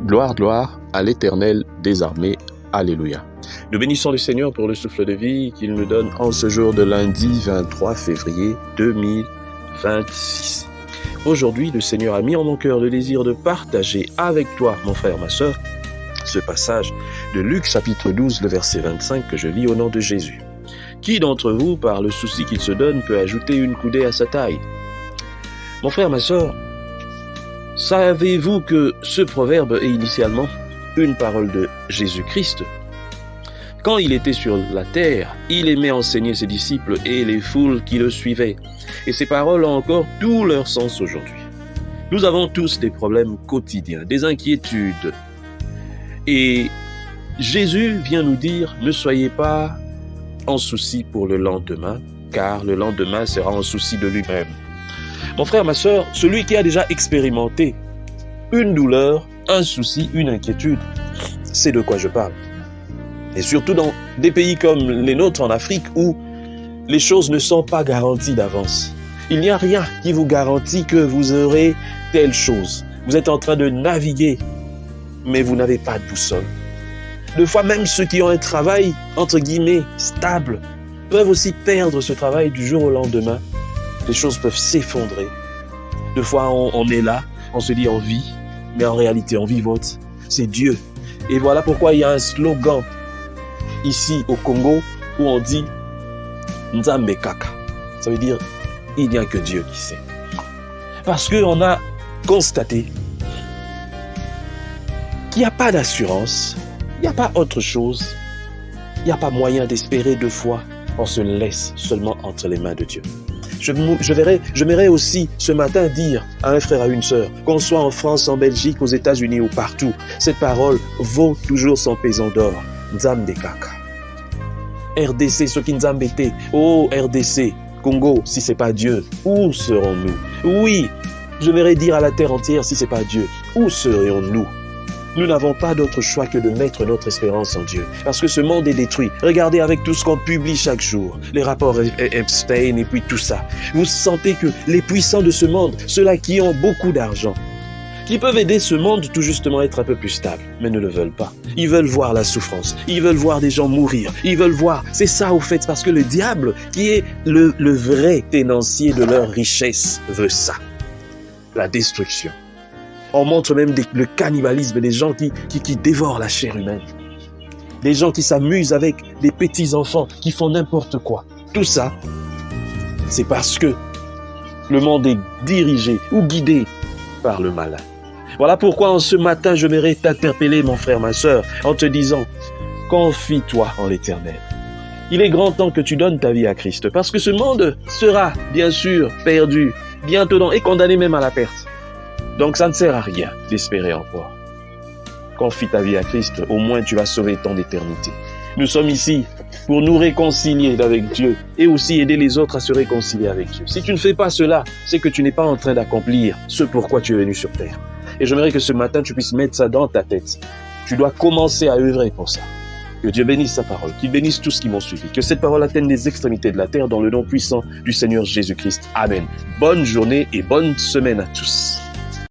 Gloire, gloire à l'Éternel des armées. Alléluia. Nous bénissons le Seigneur pour le souffle de vie qu'il nous donne en ce jour de lundi 23 février 2026. Aujourd'hui, le Seigneur a mis en mon cœur le désir de partager avec toi, mon frère, ma sœur, ce passage de Luc chapitre 12, le verset 25 que je lis au nom de Jésus. Qui d'entre vous, par le souci qu'il se donne, peut ajouter une coudée à sa taille? Mon frère, ma sœur, savez-vous que ce proverbe est initialement une parole de Jésus-Christ? Quand il était sur la terre, il aimait enseigner ses disciples et les foules qui le suivaient. Et ces paroles ont encore tout leur sens aujourd'hui. Nous avons tous des problèmes quotidiens, des inquiétudes. Et Jésus vient nous dire, ne soyez pas en souci pour le lendemain, car le lendemain sera en souci de lui-même. Mon frère, ma sœur, celui qui a déjà expérimenté une douleur, un souci, une inquiétude, c'est de quoi je parle. Et surtout dans des pays comme les nôtres en Afrique où les choses ne sont pas garanties d'avance. Il n'y a rien qui vous garantit que vous aurez telle chose. Vous êtes en train de naviguer, mais vous n'avez pas de boussole. Deux fois, même ceux qui ont un travail, entre guillemets, stable, peuvent aussi perdre ce travail du jour au lendemain. Les choses peuvent s'effondrer. Deux fois, on est là, on se dit on vit, mais en réalité, on vivote. C'est Dieu. Et voilà pourquoi il y a un slogan ici au Congo où on dit Nzambe Kaka. Ça veut dire il n'y a que Dieu qui sait. Parce qu'on a constaté qu'il n'y a pas d'assurance, il n'y a pas autre chose, il n'y a pas moyen d'espérer deux fois. On se laisse seulement entre les mains de Dieu. J'aimerais aussi ce matin dire à un frère, à une sœur, qu'on soit en France, en Belgique, aux États-Unis ou partout, cette parole vaut toujours son pesant d'or. Nzambe Kaka. RDC, ceux qui Nzambe étaient. Oh, RDC, Congo, si c'est pas Dieu, où serons-nous? Oui, j'aimerais dire à la terre entière, si c'est pas Dieu, où serions-nous? Nous n'avons pas d'autre choix que de mettre notre espérance en Dieu. Parce que ce monde est détruit. Regardez avec tout ce qu'on publie chaque jour. Les rapports Epstein et puis tout ça. Vous sentez que les puissants de ce monde, ceux-là qui ont beaucoup d'argent, qui peuvent aider ce monde tout justement à être un peu plus stable, mais ne le veulent pas. Ils veulent voir la souffrance. Ils veulent voir des gens mourir. Ils veulent voir. C'est ça au fait, parce que le diable, qui est le vrai tenancier de leur richesse, veut ça. La destruction. On montre même le cannibalisme des gens qui dévorent la chair humaine. Des gens qui s'amusent avec des petits-enfants, qui font n'importe quoi. Tout ça, c'est parce que le monde est dirigé ou guidé par le malin. Voilà pourquoi en ce matin, je m'aimerais t'interpeller, mon frère, ma sœur, en te disant, confie-toi en l'Éternel. Il est grand temps que tu donnes ta vie à Christ, parce que ce monde sera, bien sûr, perdu, bientôt et condamné même à la perte. Donc ça ne sert à rien d'espérer encore. Confie ta vie à Christ, au moins tu vas sauver ton éternité. Nous sommes ici pour nous réconcilier avec Dieu et aussi aider les autres à se réconcilier avec Dieu. Si tu ne fais pas cela, c'est que tu n'es pas en train d'accomplir ce pourquoi tu es venu sur terre. Et j'aimerais que ce matin tu puisses mettre ça dans ta tête. Tu dois commencer à œuvrer pour ça. Que Dieu bénisse sa parole, qu'il bénisse tous qui m'ont suivi. Que cette parole atteigne les extrémités de la terre dans le nom puissant du Seigneur Jésus-Christ. Amen. Bonne journée et bonne semaine à tous.